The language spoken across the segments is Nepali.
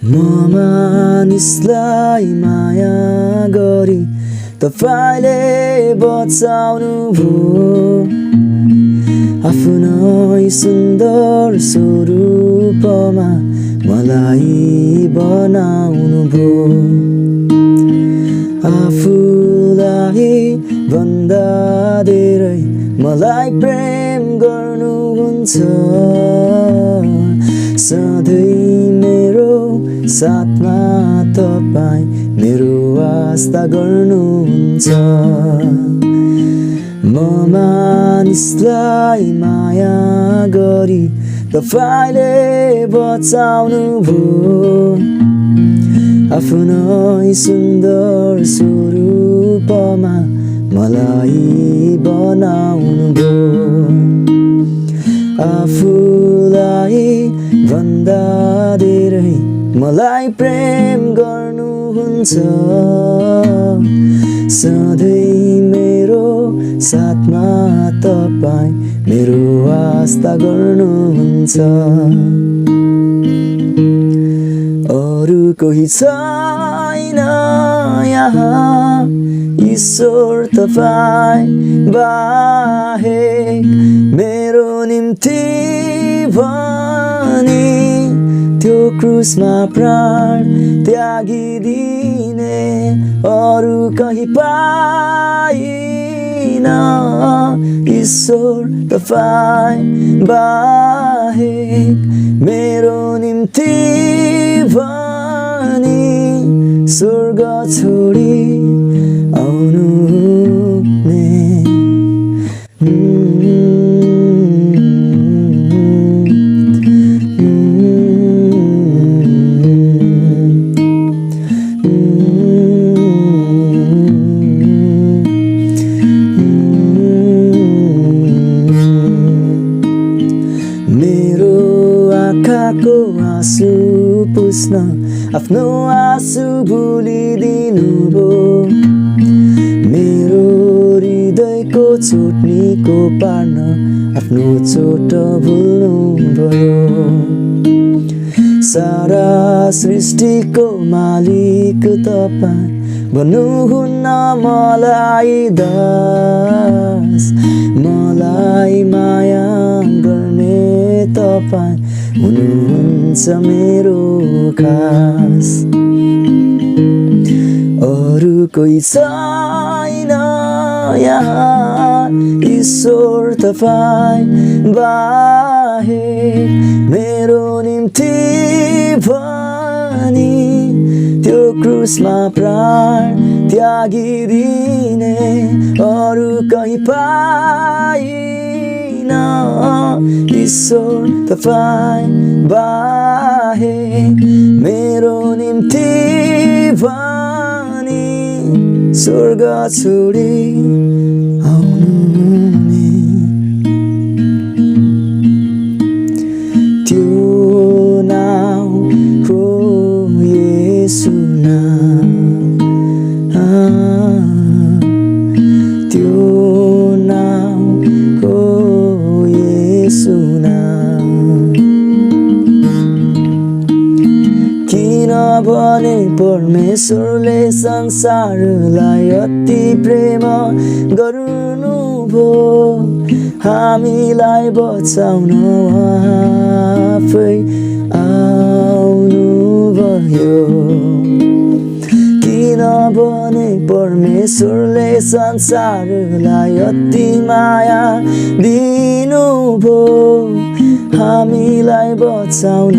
म मानिसलाई माया गरी तपाईले बचाउनु भयो आफ्नै सुन्दर स्वरूपमा मलाई बनाउनु भयो आफूलाई भन्दा धेरै मलाई प्रेम गर्नुहुन्छ सधैँ मेरो साथमा तपाईँ मेरो आस्था गर्नुहुन्छ म मानिसलाई माया गरी तपाईले बचाउनु भयो आफ्नै सुन्दर स्वरूपमा मलाई बनाउनु भयो आफूलाई भन्दा धेरै मलाई प्रेम गर्नुहुन्छ सधैँ मेरो साथमा तपाईँ मेरो आस्था गर्नुहुन्छ अरू कोही छैन यहाँ ईश्वर तपाईँ बाहेक मेरो निम्ति भनी त्यो क्रुसमा प्राण त्यागिदिने अरू कहीँ पाइन ईश्वर तपाईँ बाहेक मेरो निम्ति भनी स्वर्ग छोडी आउनु मेरो आँखाको आँसु पुस्न आफ्नो आँसु भुलिदिनु भयो मेरो हृदयको चोट निको पार्न आफ्नो चोट भुल्नु भयो सारा सृष्टिको मालिक तपाईँ भन्नुहुन्न मलाई दास मलाई माया गर्ने तपाईँ हुनुहुन्छ मेरो खास अरू कोही छैन यहाँ ईश्वर तपाईँ बाहेक मेरो निम्ति भनी त्यो क्रुसमा प्राण त्यागिदिने अरू कहीँ पाइन ईश्वर तपाईँ बाहेक मेरो निम्ति भनी स्वर्ग छोडी आउनु नि त्यो नाम हो येशू त्यो नाम हो येशू किनभने परमेश्वरले संसारलाई अति प्रेम गर्नुभयो हामीलाई बचाउन आफै आउनुभयो किनभने परमेश्वरले संसारलाई अति माया दिनुभयो हामीलाई बचाउन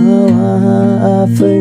आफै